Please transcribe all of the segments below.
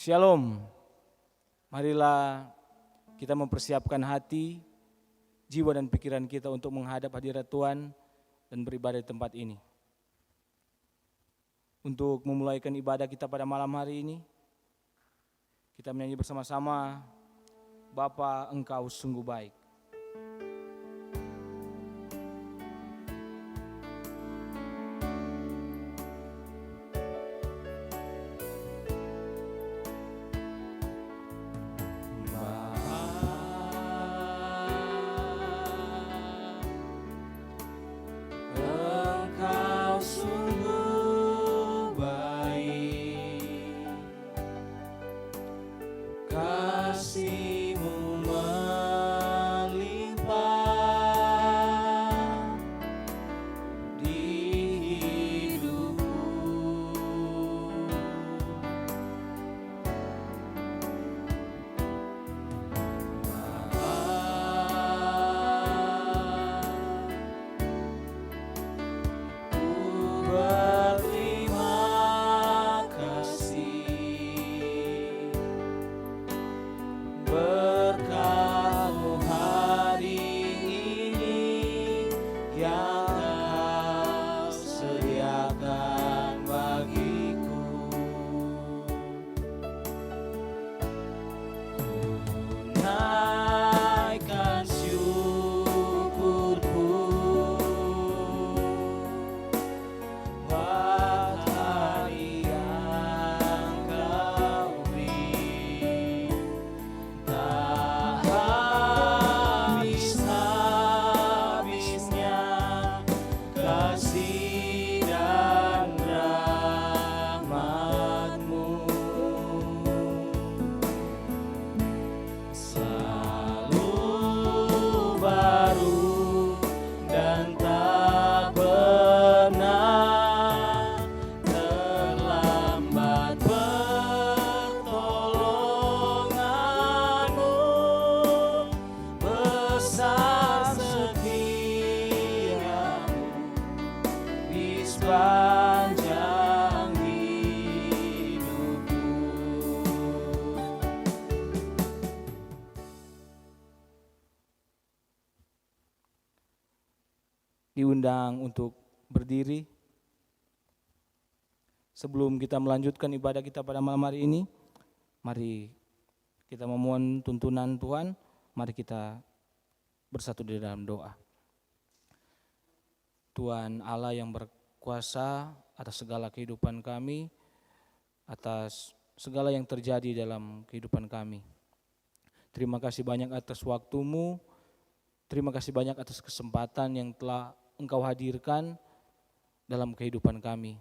Shalom, marilah kita mempersiapkan hati, jiwa dan pikiran kita untuk menghadap hadirat Tuhan dan beribadah di tempat ini. Untuk memulaikan ibadah kita pada malam hari ini, kita menyanyi bersama-sama, Bapa Engkau sungguh baik. Diundang untuk berdiri. Sebelum kita melanjutkan ibadah kita pada malam hari ini, mari kita memohon tuntunan Tuhan, mari kita bersatu di dalam doa. Tuhan Allah yang berkuasa atas segala kehidupan kami, atas segala yang terjadi dalam kehidupan kami. Terima kasih banyak atas waktu-Mu, terima kasih banyak atas kesempatan yang telah Engkau hadirkan dalam kehidupan kami.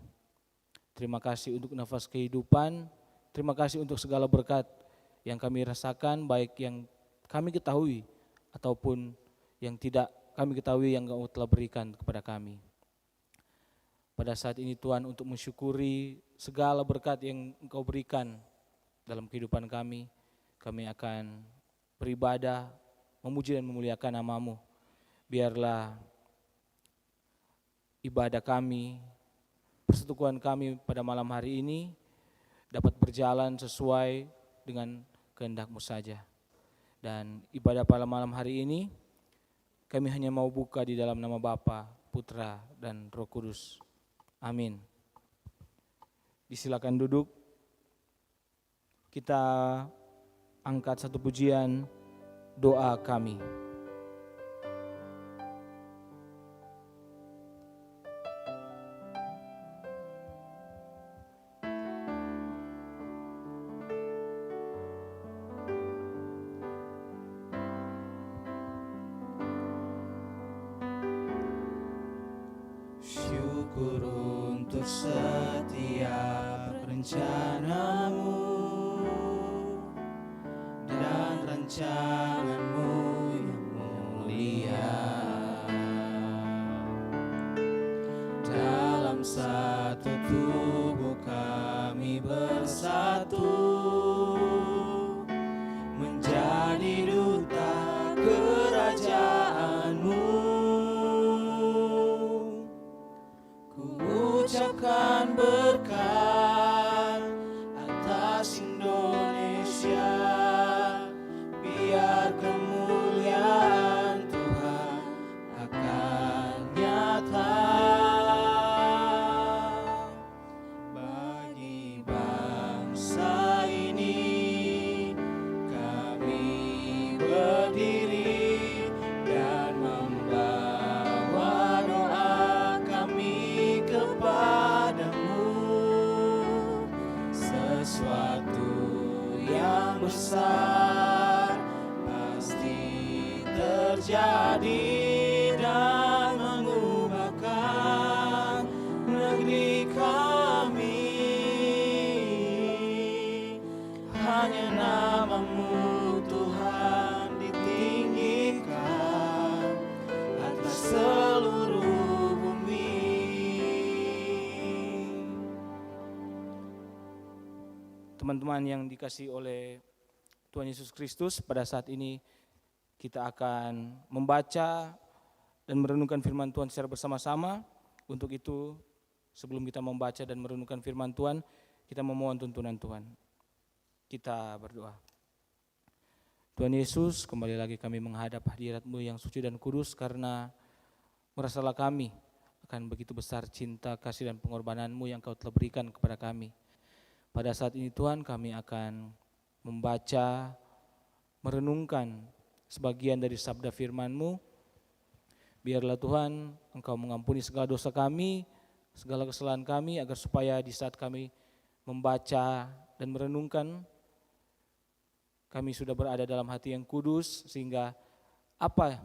Terima kasih untuk nafas kehidupan, terima kasih untuk segala berkat yang kami rasakan, baik yang kami ketahui ataupun yang tidak kami ketahui yang Engkau telah berikan kepada kami. Pada saat ini Tuhan, untuk mensyukuri segala berkat yang Engkau berikan dalam kehidupan kami akan beribadah, memuji dan memuliakan nama-Mu. Biarlah ibadah kami, persekutuan kami pada malam hari ini dapat berjalan sesuai dengan kehendak-Mu saja. Dan ibadah pada malam hari ini kami hanya mau buka di dalam nama Bapa, Putra, dan Roh Kudus. Amin. Disilakan duduk. Kita angkat satu pujian doa kami. Syukur untuk setiap rencana-Mu dan rancangan-Mu yang mulia. Dalam satu tubuh kami bersatu, menjadi duta kerajaan-Mu. Ku ucapkan berkat atas Indonesia besar pasti terjadi dan mengubahkan negeri kami. Hanya nama-Mu Tuhan ditinggikan atas seluruh bumi. Teman-teman yang dikasihi oleh Tuhan Yesus Kristus, pada saat ini kita akan membaca dan merenungkan firman Tuhan secara bersama-sama. Untuk itu, sebelum kita membaca dan merenungkan firman Tuhan, kita memohon tuntunan Tuhan. Kita berdoa. Tuhan Yesus, kembali lagi kami menghadap hadirat-Mu yang suci dan kudus, karena merasalah kami akan begitu besar cinta, kasih dan pengorbanan-Mu yang Kau telah berikan kepada kami. Pada saat ini Tuhan, kami akan membaca, merenungkan sebagian dari sabda firman-Mu. Biarlah Tuhan Engkau mengampuni segala dosa kami, segala kesalahan kami, agar supaya di saat kami membaca dan merenungkan, kami sudah berada dalam hati yang kudus, sehingga apa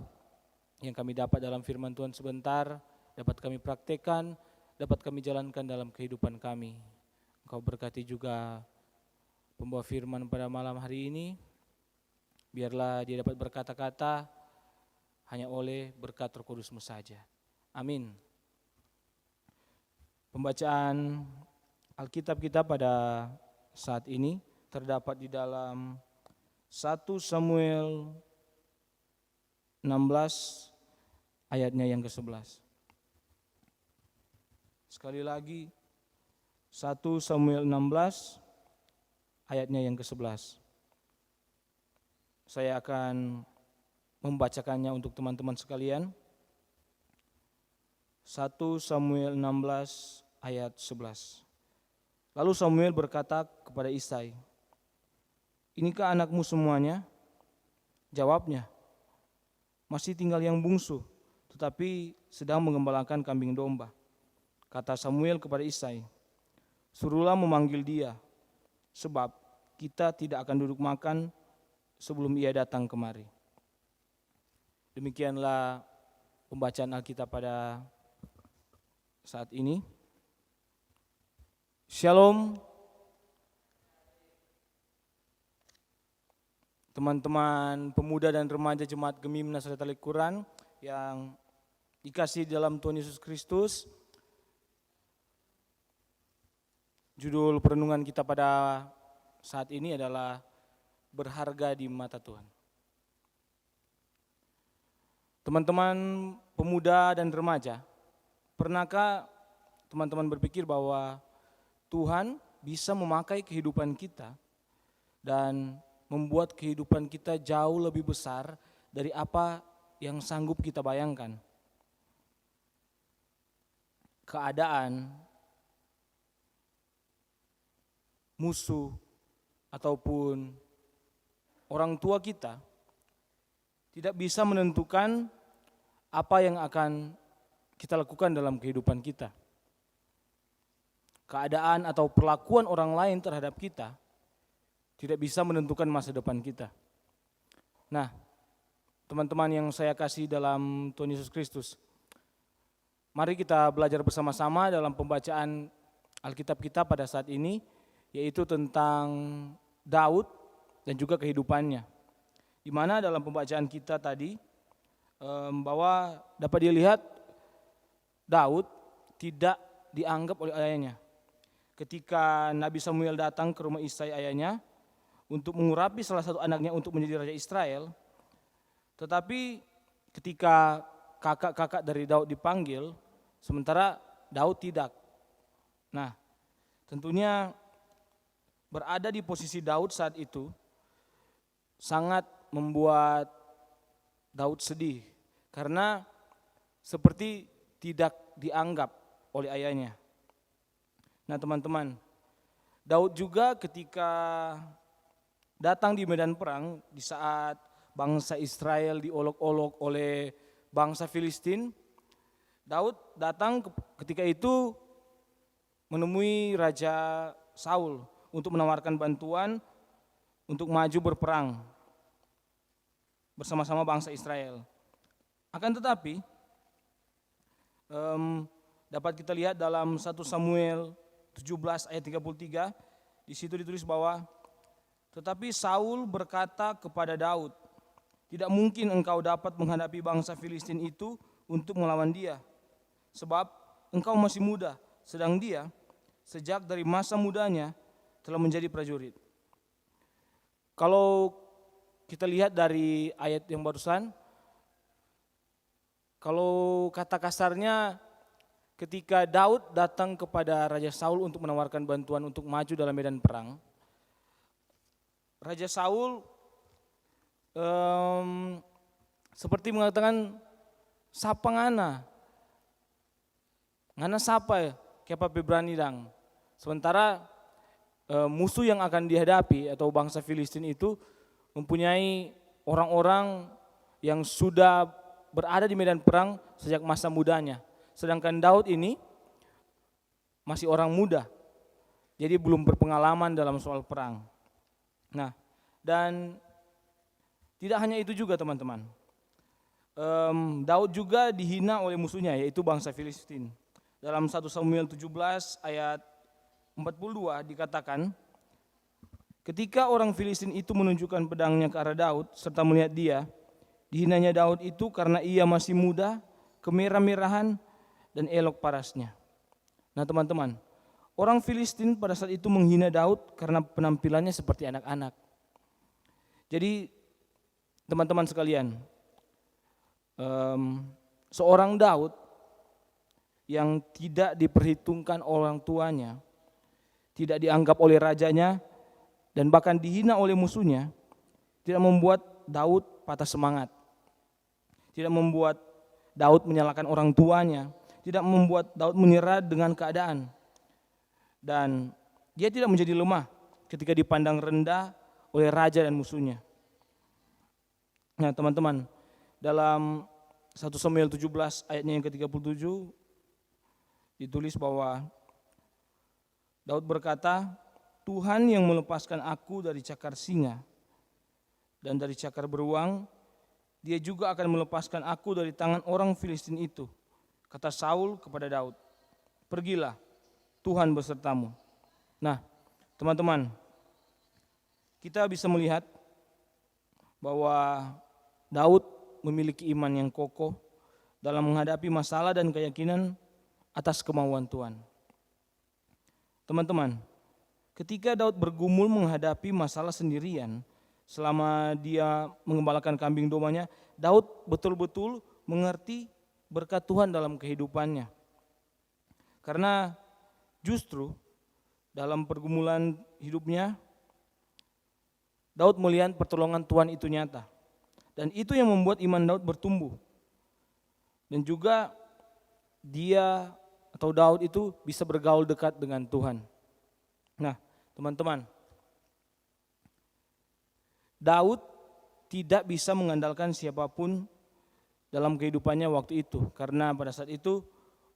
yang kami dapat dalam firman Tuhan sebentar dapat kami praktekkan, dapat kami jalankan dalam kehidupan kami. Engkau berkati juga pembawa firman pada malam hari ini, biarlah dia dapat berkata-kata hanya oleh berkat Roh Kudus-Mu saja. Amin. Pembacaan Alkitab kita pada saat ini terdapat di dalam 1 Samuel 16 ayatnya yang ke-11. Sekali lagi 1 Samuel 16 ayatnya yang ke-11. Saya akan membacakannya untuk teman-teman sekalian. 1 Samuel 16 ayat 11. Lalu Samuel berkata kepada Isai, "Inikah anakmu semuanya?" Jawabnya, "Masih tinggal yang bungsu, tetapi sedang mengembalakan kambing domba." Kata Samuel kepada Isai, "Suruhlah memanggil dia, sebab kita tidak akan duduk makan sebelum ia datang kemari." Demikianlah pembacaan Alkitab pada saat ini. Shalom. Teman-teman pemuda dan remaja Jemaat Gemim Nazaret Al-Quran yang dikasihi dalam Tuhan Yesus Kristus. Judul perenungan kita pada saat ini adalah berharga di mata Tuhan. Teman-teman pemuda dan remaja, pernahkah teman-teman berpikir bahwa Tuhan bisa memakai kehidupan kita dan membuat kehidupan kita jauh lebih besar dari apa yang sanggup kita bayangkan? Keadaan, musuh, ataupun orang tua kita tidak bisa menentukan apa yang akan kita lakukan dalam kehidupan kita. Keadaan atau perlakuan orang lain terhadap kita tidak bisa menentukan masa depan kita. Nah, teman-teman yang saya kasih dalam Tuhan Yesus Kristus, mari kita belajar bersama-sama dalam pembacaan Alkitab kita pada saat ini, yaitu tentang Daud dan juga kehidupannya. Di mana dalam pembacaan kita tadi, bahwa dapat dilihat Daud tidak dianggap oleh ayahnya. Ketika Nabi Samuel datang ke rumah Isai ayahnya untuk mengurapi salah satu anaknya untuk menjadi raja Israel, tetapi ketika kakak-kakak dari Daud dipanggil, sementara Daud tidak. Nah, tentunya berada di posisi Daud saat itu sangat membuat Daud sedih, karena seperti tidak dianggap oleh ayahnya. Nah teman-teman, Daud juga ketika datang di medan perang, di saat bangsa Israel diolok-olok oleh bangsa Filistin, Daud datang ketika itu menemui Raja Saul untuk menawarkan bantuan untuk maju berperang bersama-sama bangsa Israel. Akan tetapi dapat kita lihat dalam 1 Samuel 17 ayat 33, di situ ditulis bahwa tetapi Saul berkata kepada Daud, tidak mungkin engkau dapat menghadapi bangsa Filistin itu untuk melawan dia, sebab engkau masih muda, sedang dia sejak dari masa mudanya telah menjadi prajurit. Kalau kita lihat dari ayat yang barusan, kalau kata kasarnya ketika Daud datang kepada Raja Saul untuk menawarkan bantuan untuk maju dalam medan perang, Raja Saul seperti mengatakan, sapa ngana sapa kepa berani dang. Sementara musuh yang akan dihadapi atau bangsa Filistin itu mempunyai orang-orang yang sudah berada di medan perang sejak masa mudanya. Sedangkan Daud ini masih orang muda, jadi belum berpengalaman dalam soal perang. Nah, dan tidak hanya itu juga teman-teman, Daud juga dihina oleh musuhnya, yaitu bangsa Filistin. Dalam 1 Samuel 17 ayat 42 dikatakan, ketika orang Filistin itu menunjukkan pedangnya ke arah Daud serta melihat dia, dihinanya Daud itu karena ia masih muda, kemerah-merahan, dan elok parasnya. Nah teman-teman, orang Filistin pada saat itu menghina Daud karena penampilannya seperti anak-anak. Jadi teman-teman sekalian, seorang Daud yang tidak diperhitungkan orang tuanya, tidak dianggap oleh rajanya, dan bahkan dihina oleh musuhnya, tidak membuat Daud patah semangat, tidak membuat Daud menyalahkan orang tuanya, tidak membuat Daud menyerah dengan keadaan, dan dia tidak menjadi lemah ketika dipandang rendah oleh raja dan musuhnya. Nah teman-teman, dalam 1 Samuel 17 ayatnya yang ke-37 ditulis bahwa Daud berkata, Tuhan yang melepaskan aku dari cakar singa dan dari cakar beruang, dia juga akan melepaskan aku dari tangan orang Filistin itu. Kata Saul kepada Daud, pergilah, Tuhan besertamu. Nah teman-teman, kita bisa melihat bahwa Daud memiliki iman yang kokoh dalam menghadapi masalah dan keyakinan atas kemauan Tuhan. Teman-teman, ketika Daud bergumul menghadapi masalah sendirian, selama dia mengembalakan kambing dombanya, Daud betul-betul mengerti berkat Tuhan dalam kehidupannya. Karena justru dalam pergumulan hidupnya, Daud melihat pertolongan Tuhan itu nyata. Dan itu yang membuat iman Daud bertumbuh. Dan juga dia atau Daud itu bisa bergaul dekat dengan Tuhan. Nah, teman-teman, Daud tidak bisa mengandalkan siapapun dalam kehidupannya waktu itu, karena pada saat itu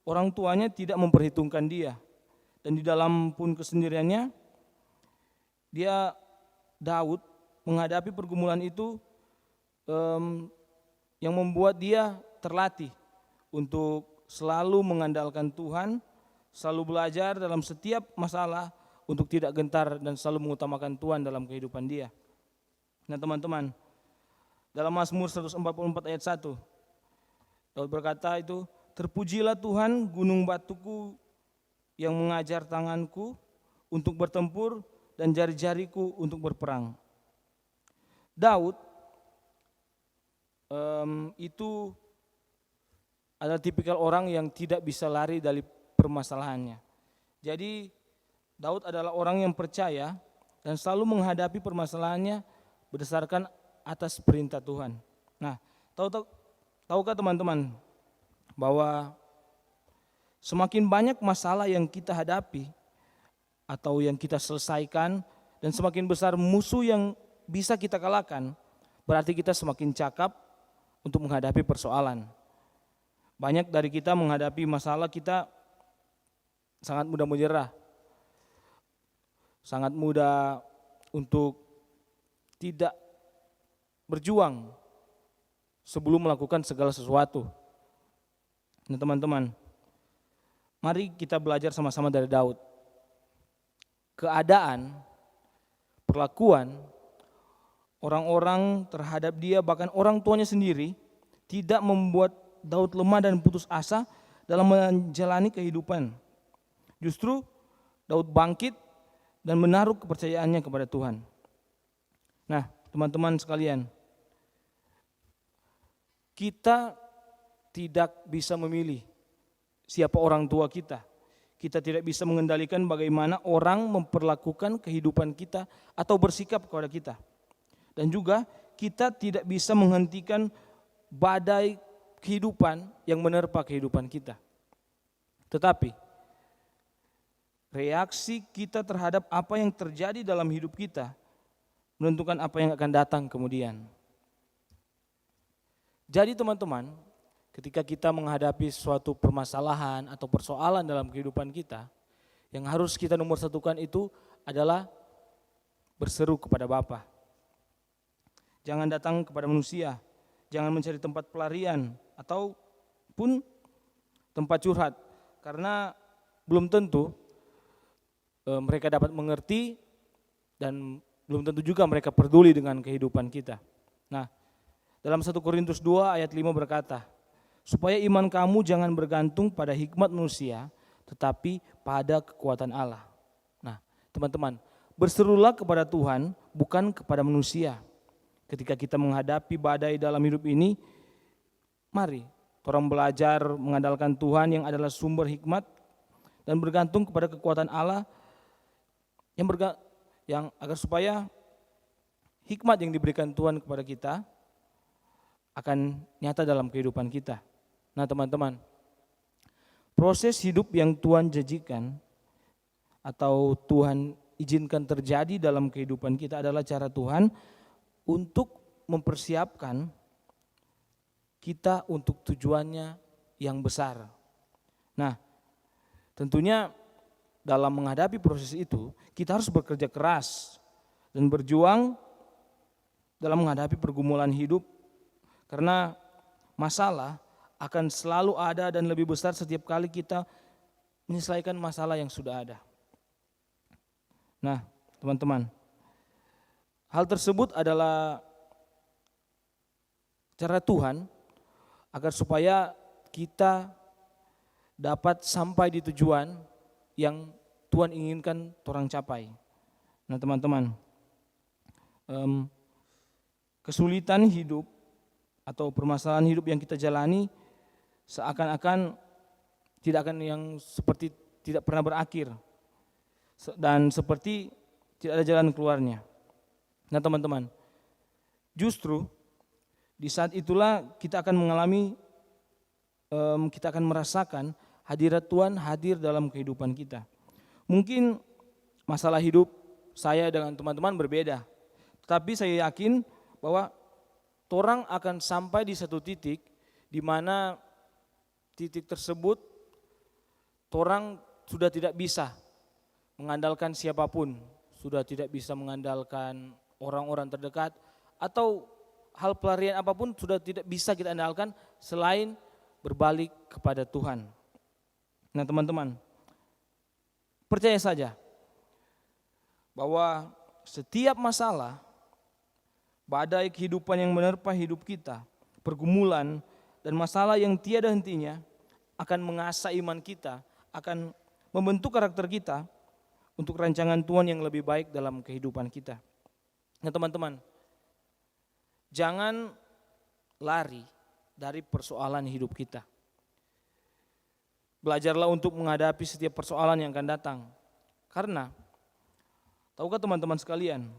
orang tuanya tidak memperhitungkan dia, dan di dalam pun kesendiriannya Daud menghadapi pergumulan itu yang membuat dia terlatih untuk selalu mengandalkan Tuhan, selalu belajar dalam setiap masalah untuk tidak gentar dan selalu mengutamakan Tuhan dalam kehidupan dia. Nah teman-teman, dalam Mazmur 144 ayat 1, Daud berkata itu, terpujilah Tuhan gunung batuku yang mengajar tanganku untuk bertempur dan jari-jariku untuk berperang. Daud itu adalah tipikal orang yang tidak bisa lari dari permasalahannya. Jadi Daud adalah orang yang percaya dan selalu menghadapi permasalahannya berdasarkan atas perintah Tuhan. Nah, tahukah teman-teman bahwa semakin banyak masalah yang kita hadapi atau yang kita selesaikan, dan semakin besar musuh yang bisa kita kalahkan, berarti kita semakin cakap untuk menghadapi persoalan. Banyak dari kita menghadapi masalah kita sangat mudah menyerah, sangat mudah untuk tidak berjuang sebelum melakukan segala sesuatu. Nah teman-teman, mari kita belajar sama-sama dari Daud. Keadaan, perlakuan orang-orang terhadap dia, bahkan orang tuanya sendiri, tidak membuat Daud lemah dan putus asa dalam menjalani kehidupan. Justru Daud bangkit dan menaruh kepercayaannya kepada Tuhan. Nah, teman-teman sekalian, kita tidak bisa memilih siapa orang tua kita. Kita tidak bisa mengendalikan bagaimana orang memperlakukan kehidupan kita atau bersikap kepada kita. Dan juga kita tidak bisa menghentikan badai kehidupan yang menerpa kehidupan kita. Tetapi reaksi kita terhadap apa yang terjadi dalam hidup kita menentukan apa yang akan datang kemudian. Jadi teman-teman, ketika kita menghadapi suatu permasalahan atau persoalan dalam kehidupan kita, yang harus kita nomor satukan itu adalah berseru kepada Bapa. Jangan datang kepada manusia, jangan mencari tempat pelarian ataupun tempat curhat, karena belum tentu mereka dapat mengerti dan belum tentu juga mereka peduli dengan kehidupan kita. Nah, dalam 1 Korintus 2 ayat 5 berkata, supaya iman kamu jangan bergantung pada hikmat manusia, tetapi pada kekuatan Allah. Nah, teman-teman, berserulah kepada Tuhan, bukan kepada manusia. Ketika kita menghadapi badai dalam hidup ini, mari orang belajar mengandalkan Tuhan yang adalah sumber hikmat dan bergantung kepada kekuatan Allah yang agar supaya hikmat yang diberikan Tuhan kepada kita akan nyata dalam kehidupan kita. Nah teman-teman, proses hidup yang Tuhan janjikan atau Tuhan izinkan terjadi dalam kehidupan kita adalah cara Tuhan untuk mempersiapkan kita untuk tujuannya yang besar. Nah, tentunya dalam menghadapi proses itu, kita harus bekerja keras dan berjuang dalam menghadapi pergumulan hidup, karena masalah akan selalu ada dan lebih besar setiap kali kita menyelesaikan masalah yang sudah ada. Nah, teman-teman, hal tersebut adalah cara Tuhan agar supaya kita dapat sampai di tujuan yang Tuhan inginkan orang capai. Nah teman-teman, kesulitan hidup atau permasalahan hidup yang kita jalani seakan-akan tidak akan yang seperti tidak pernah berakhir dan seperti tidak ada jalan keluarnya. Nah teman-teman, justru di saat itulah kita akan mengalami, kita akan merasakan hadirat Tuhan hadir dalam kehidupan kita. Mungkin masalah hidup saya dengan teman-teman berbeda, tapi saya yakin bahwa orang akan sampai di satu titik di mana titik tersebut orang sudah tidak bisa mengandalkan siapapun, sudah tidak bisa mengandalkan orang-orang terdekat atau hal pelarian apapun sudah tidak bisa kita andalkan selain berbalik kepada Tuhan. Nah teman-teman, percaya saja bahwa setiap masalah, badai kehidupan yang menerpa hidup kita, pergumulan dan masalah yang tiada hentinya akan mengasah iman kita, akan membentuk karakter kita untuk rancangan Tuhan yang lebih baik dalam kehidupan kita. Nah teman-teman, jangan lari dari persoalan hidup kita. Belajarlah untuk menghadapi setiap persoalan yang akan datang. Karena, tahukah teman-teman sekalian,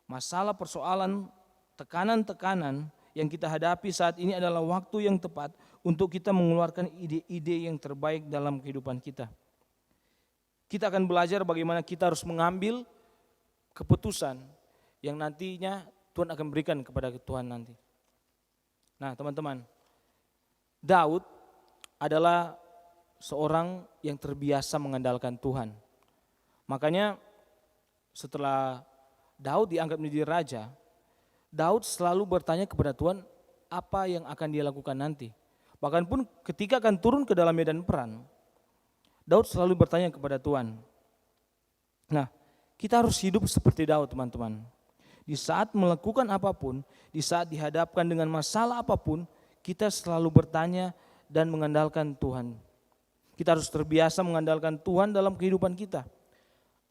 masalah persoalan, tekanan-tekanan yang kita hadapi saat ini adalah waktu yang tepat untuk kita mengeluarkan ide-ide yang terbaik dalam kehidupan kita. Kita akan belajar bagaimana kita harus mengambil keputusan yang nantinya Tuhan akan berikan kepada Tuhan nanti. Nah teman-teman, Daud adalah seorang yang terbiasa mengandalkan Tuhan. Makanya setelah Daud diangkat menjadi raja, Daud selalu bertanya kepada Tuhan apa yang akan dia lakukan nanti. Bahkan pun ketika akan turun ke dalam medan perang, Daud selalu bertanya kepada Tuhan. Nah, kita harus hidup seperti Daud, teman-teman. Di saat melakukan apapun, di saat dihadapkan dengan masalah apapun, kita selalu bertanya dan mengandalkan Tuhan. Kita harus terbiasa mengandalkan Tuhan dalam kehidupan kita.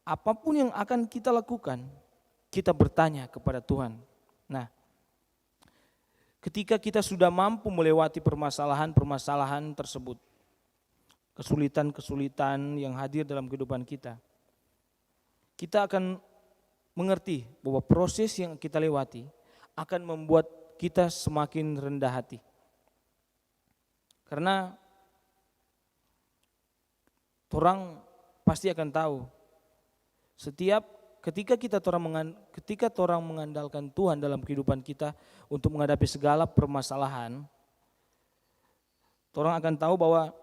Apapun yang akan kita lakukan, kita bertanya kepada Tuhan. Nah, ketika kita sudah mampu melewati permasalahan-permasalahan tersebut, kesulitan-kesulitan yang hadir dalam kehidupan kita akan mengerti bahwa proses yang kita lewati akan membuat kita semakin rendah hati. Karena orang pasti akan tahu ketika orang mengandalkan Tuhan dalam kehidupan kita untuk menghadapi segala permasalahan, orang akan tahu bahwa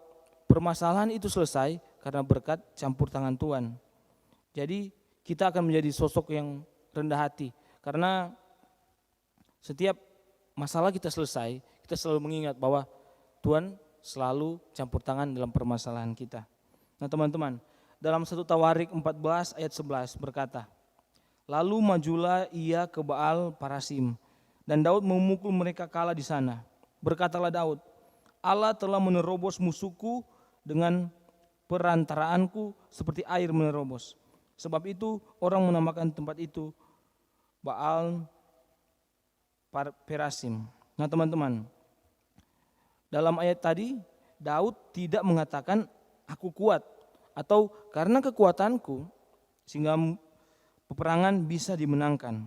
permasalahan itu selesai karena berkat campur tangan Tuhan. Jadi kita akan menjadi sosok yang rendah hati karena setiap masalah kita selesai, kita selalu mengingat bahwa Tuhan selalu campur tangan dalam permasalahan kita. Nah teman-teman, dalam 1 Tawarik 14 ayat 11 berkata, lalu majulah ia ke Baal Parasim, dan Daud memukul mereka kalah di sana. Berkatalah Daud, Allah telah menerobos musuhku dengan perantaraanku seperti air menerobos. Sebab itu orang menamakan tempat itu Baal Perasim. Nah teman-teman, dalam ayat tadi Daud tidak mengatakan aku kuat atau karena kekuatanku sehingga peperangan bisa dimenangkan.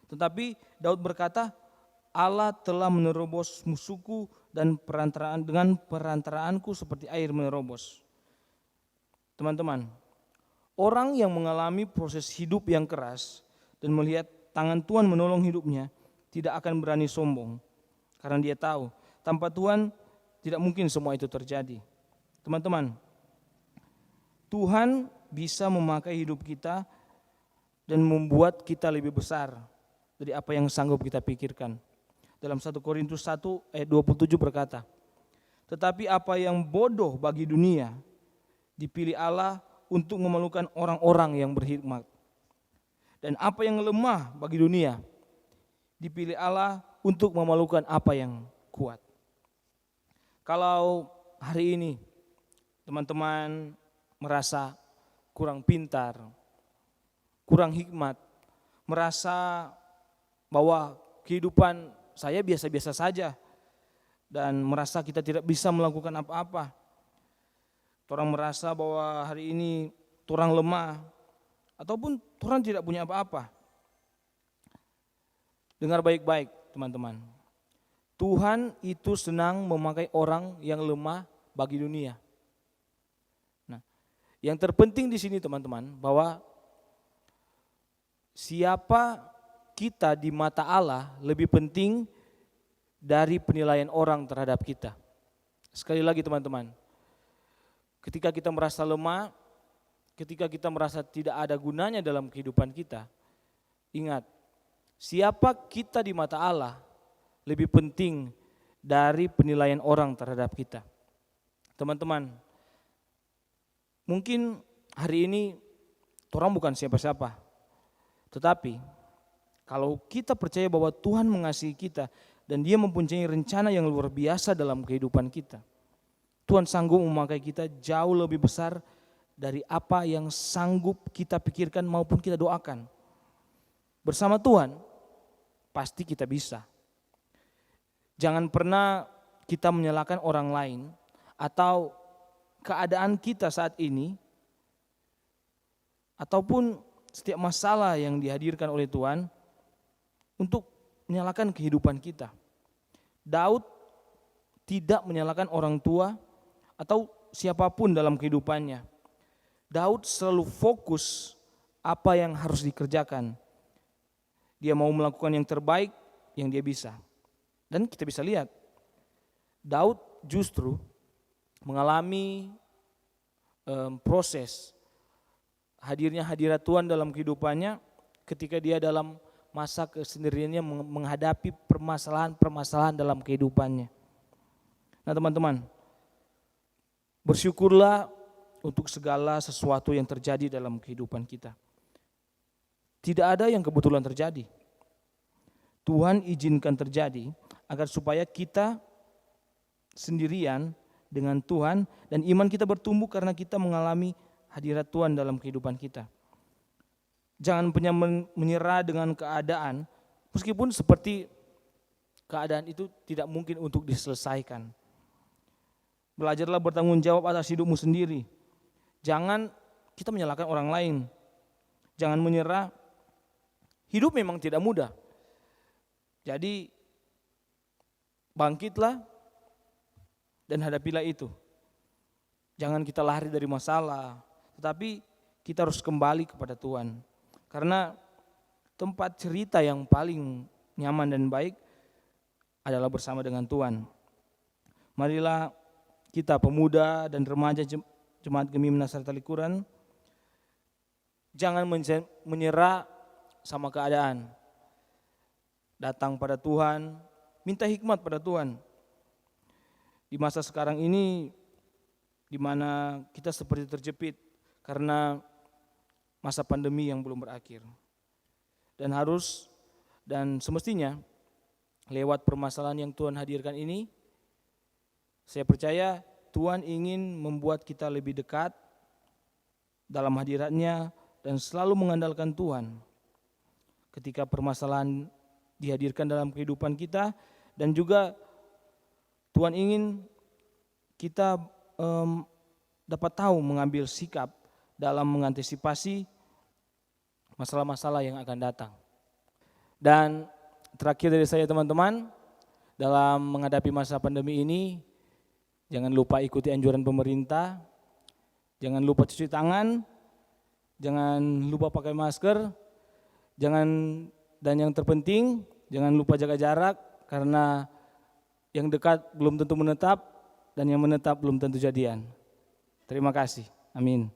Tetapi Daud berkata Allah telah menerobos musuhku dan dengan perantaraanku seperti air menerobos. Teman-teman, orang yang mengalami proses hidup yang keras dan melihat tangan Tuhan menolong hidupnya tidak akan berani sombong. Karena dia tahu tanpa Tuhan tidak mungkin semua itu terjadi. Teman-teman, Tuhan bisa memakai hidup kita dan membuat kita lebih besar dari apa yang sanggup kita pikirkan. Dalam 1 Korintus 1 ayat 27 berkata, tetapi apa yang bodoh bagi dunia dipilih Allah untuk memalukan orang-orang yang berhikmat. Dan apa yang lemah bagi dunia dipilih Allah untuk memalukan apa yang kuat. Kalau hari ini teman-teman merasa kurang pintar, kurang hikmat, merasa bahwa kehidupan saya biasa-biasa saja dan merasa kita tidak bisa melakukan apa-apa. Orang merasa bahwa hari ini orang lemah ataupun orang tidak punya apa-apa. Dengar baik-baik teman-teman. Tuhan itu senang memakai orang yang lemah bagi dunia. Nah, yang terpenting di sini teman-teman bahwa siapa kita di mata Allah lebih penting dari penilaian orang terhadap kita. Sekali lagi teman-teman, ketika kita merasa lemah, ketika kita merasa tidak ada gunanya dalam kehidupan kita, ingat, siapa kita di mata Allah lebih penting dari penilaian orang terhadap kita. Teman-teman, mungkin hari ini orang bukan siapa-siapa, tetapi kalau kita percaya bahwa Tuhan mengasihi kita dan Dia mempunyai rencana yang luar biasa dalam kehidupan kita, Tuhan sanggup memakai kita jauh lebih besar dari apa yang sanggup kita pikirkan maupun kita doakan. Bersama Tuhan, pasti kita bisa. Jangan pernah kita menyalahkan orang lain atau keadaan kita saat ini, ataupun setiap masalah yang dihadirkan oleh Tuhan untuk menyalahkan kehidupan kita. Daud tidak menyalahkan orang tua atau siapapun dalam kehidupannya. Daud selalu fokus apa yang harus dikerjakan. Dia mau melakukan yang terbaik yang dia bisa. Dan kita bisa lihat, Daud justru mengalami proses hadirnya hadirat Tuhan dalam kehidupannya ketika dia dalam masa kesendiriannya menghadapi permasalahan-permasalahan dalam kehidupannya. Nah teman-teman, bersyukurlah untuk segala sesuatu yang terjadi dalam kehidupan kita. Tidak ada yang kebetulan terjadi. Tuhan izinkan terjadi agar supaya kita sendirian dengan Tuhan dan iman kita bertumbuh karena kita mengalami hadirat Tuhan dalam kehidupan kita. Jangan pernah menyerah dengan keadaan, meskipun seperti keadaan itu tidak mungkin untuk diselesaikan. Belajarlah bertanggung jawab atas hidupmu sendiri. Jangan kita menyalahkan orang lain. Jangan menyerah. Hidup memang tidak mudah. Jadi bangkitlah dan hadapilah itu. Jangan kita lari dari masalah, tetapi kita harus kembali kepada Tuhan. Karena tempat cerita yang paling nyaman dan baik adalah bersama dengan Tuhan. Marilah kita pemuda dan remaja Jemaat Gemim Nasaret Talikuran, jangan menyerah sama keadaan. Datang pada Tuhan, minta hikmat pada Tuhan. Di masa sekarang ini, di mana kita seperti terjepit karena masa pandemi yang belum berakhir. Dan semestinya lewat permasalahan yang Tuhan hadirkan ini, saya percaya Tuhan ingin membuat kita lebih dekat dalam hadiratnya dan selalu mengandalkan Tuhan. Ketika permasalahan dihadirkan dalam kehidupan kita, dan juga Tuhan ingin kita dapat tahu mengambil sikap dalam mengantisipasi masalah-masalah yang akan datang. Dan terakhir dari saya teman-teman, dalam menghadapi masa pandemi ini, jangan lupa ikuti anjuran pemerintah, jangan lupa cuci tangan, jangan lupa pakai masker, dan yang terpenting, jangan lupa jaga jarak, karena yang dekat belum tentu menetap, dan yang menetap belum tentu jadian. Terima kasih. Amin.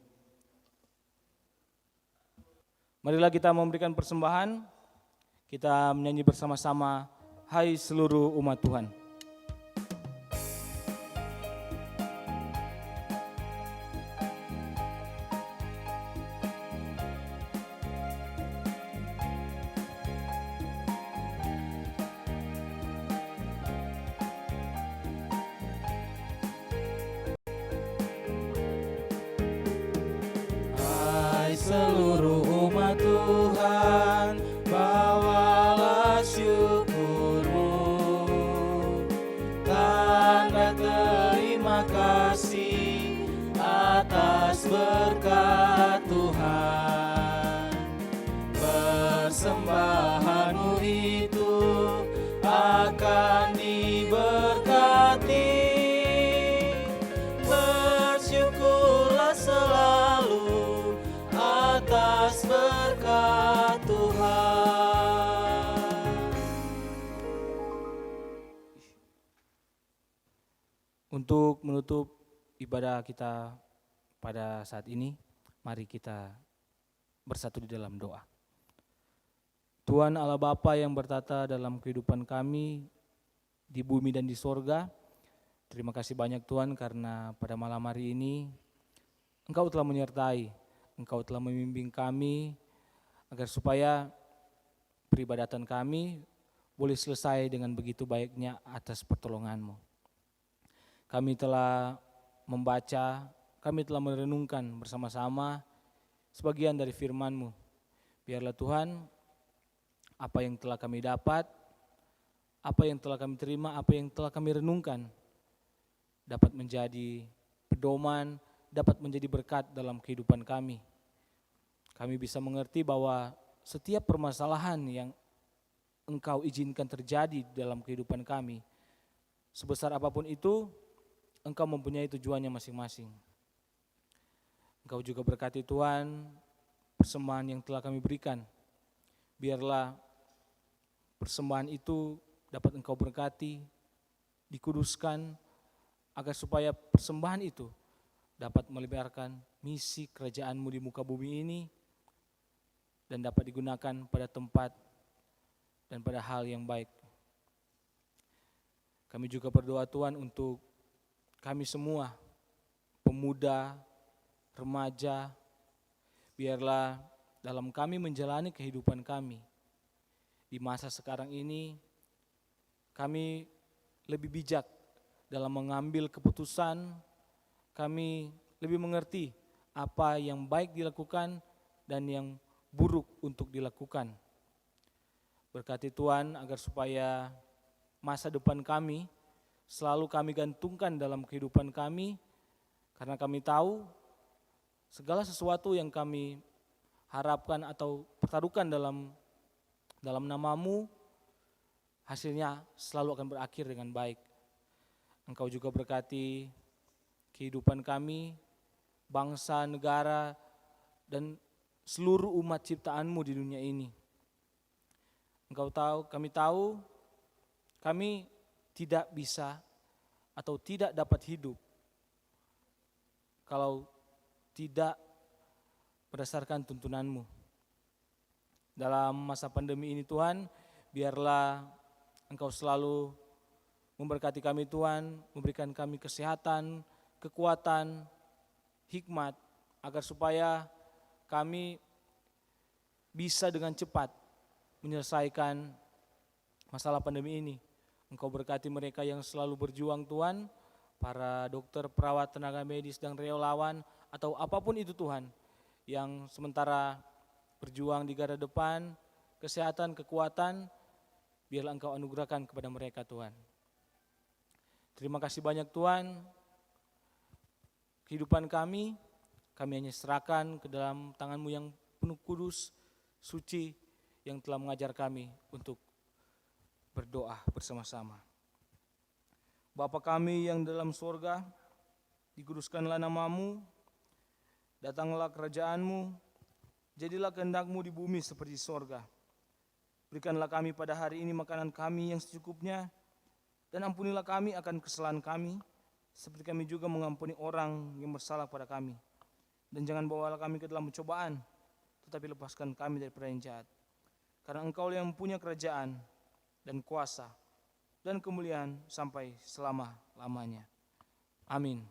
Marilah kita memberikan persembahan, kita menyanyi bersama-sama, hai seluruh umat Tuhan. Seluruh umat Tuhan, bawalah syukurmu, tanda terima kasih atas berkat Tuhan. Persembahanmu itu akan diberkati. Bersyukurlah selalu atas berkat Tuhan. Untuk menutup ibadah kita pada saat ini, mari kita bersatu di dalam doa. Tuhan Allah Bapa yang bertata dalam kehidupan kami di bumi dan di sorga, terima kasih banyak Tuhan karena pada malam hari ini Engkau telah menyertai, Engkau telah membimbing kami agar supaya peribadatan kami boleh selesai dengan begitu baiknya atas pertolongan-Mu. Kami telah membaca, kami telah merenungkan bersama-sama sebagian dari firman-Mu. Biarlah Tuhan, apa yang telah kami dapat, apa yang telah kami terima, apa yang telah kami renungkan, dapat menjadi pedoman, dapat menjadi berkat dalam kehidupan kami. Kami bisa mengerti bahwa setiap permasalahan yang Engkau izinkan terjadi dalam kehidupan kami, sebesar apapun itu, Engkau mempunyai tujuannya masing-masing. Engkau juga berkati Tuhan, persembahan yang telah kami berikan. Biarlah persembahan itu dapat Engkau berkati, dikuduskan, agar supaya persembahan itu dapat melebarkan misi kerajaan-Mu di muka bumi ini, dan dapat digunakan pada tempat dan pada hal yang baik. Kami juga berdoa Tuhan untuk kami semua, pemuda, remaja, biarlah dalam kami menjalani kehidupan kami di masa sekarang ini, kami lebih bijak dalam mengambil keputusan, kami lebih mengerti apa yang baik dilakukan dan yang buruk untuk dilakukan. Berkati Tuhan agar supaya masa depan kami selalu kami gantungkan dalam kehidupan kami, karena kami tahu segala sesuatu yang kami harapkan atau pertaruhkan dalam nama-Mu, hasilnya selalu akan berakhir dengan baik. Engkau juga berkati kehidupan kami, bangsa, negara, dan seluruh umat ciptaan-Mu di dunia ini. Kami tahu, kami tidak bisa atau tidak dapat hidup kalau tidak berdasarkan tuntunan-Mu. Dalam masa pandemi ini Tuhan, biarlah Engkau selalu memberkati kami Tuhan, memberikan kami kesehatan, kekuatan, hikmat, agar supaya kami bisa dengan cepat menyelesaikan masalah pandemi ini. Engkau berkati mereka yang selalu berjuang Tuhan, para dokter, perawat, tenaga medis, dan relawan, atau apapun itu Tuhan, yang sementara berjuang di garda depan, kesehatan, kekuatan, biarlah Engkau anugerahkan kepada mereka Tuhan. Terima kasih banyak Tuhan, kehidupan kami hanya serahkan ke dalam tangan-Mu yang penuh kudus, suci, yang telah mengajar kami untuk berdoa bersama-sama. Bapa kami yang dalam surga, dikuduskanlah nama-Mu, datanglah kerajaan-Mu, jadilah kehendak-Mu di bumi seperti di surga. Berikanlah kami pada hari ini makanan kami yang secukupnya, dan ampunilah kami akan kesalahan kami, seperti kami juga mengampuni orang yang bersalah pada kami. Dan jangan bawalah kami ke dalam pencobaan, tetapi lepaskan kami daripada yang jahat. Karena Engkau yang punya kerajaan dan kuasa dan kemuliaan sampai selama-lamanya. Amin.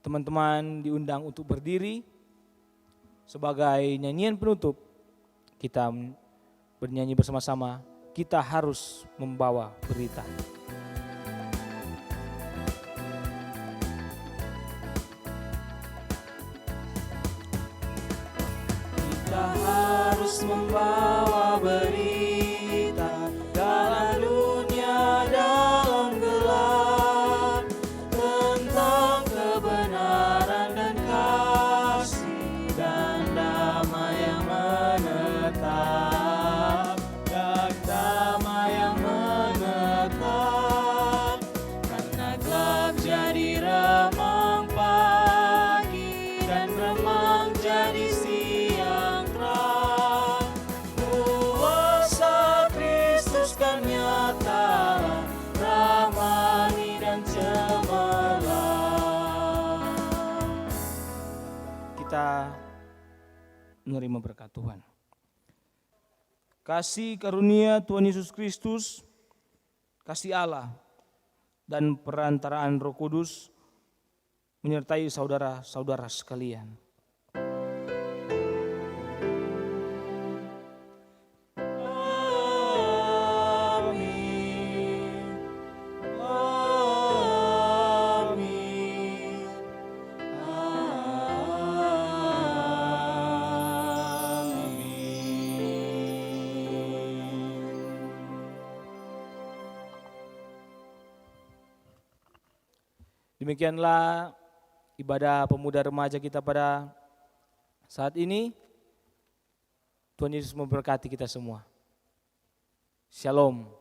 Teman-teman diundang untuk berdiri. Sebagai nyanyian penutup, kita bernyanyi bersama-sama, kita harus membawa berita. Kita harus membawa berita dalam dunia dalam gelap, tentang kebenaran dan kasih dan damai yang menetap, dan damai yang menetap. Karena gelap jadi remang pagi dan remang jadi siang terang, kuasa Kristus kan nyata, ramani dan cemerlang. Kita menerima berkat Tuhan. Kasih karunia Tuhan Yesus Kristus, kasih Allah, dan perantaraan Roh Kudus menyertai saudara-saudara sekalian. Amin. Amin. Demikianlah ibadah pemuda remaja kita pada saat ini. Tuhan Yesus memberkati kita semua. Shalom.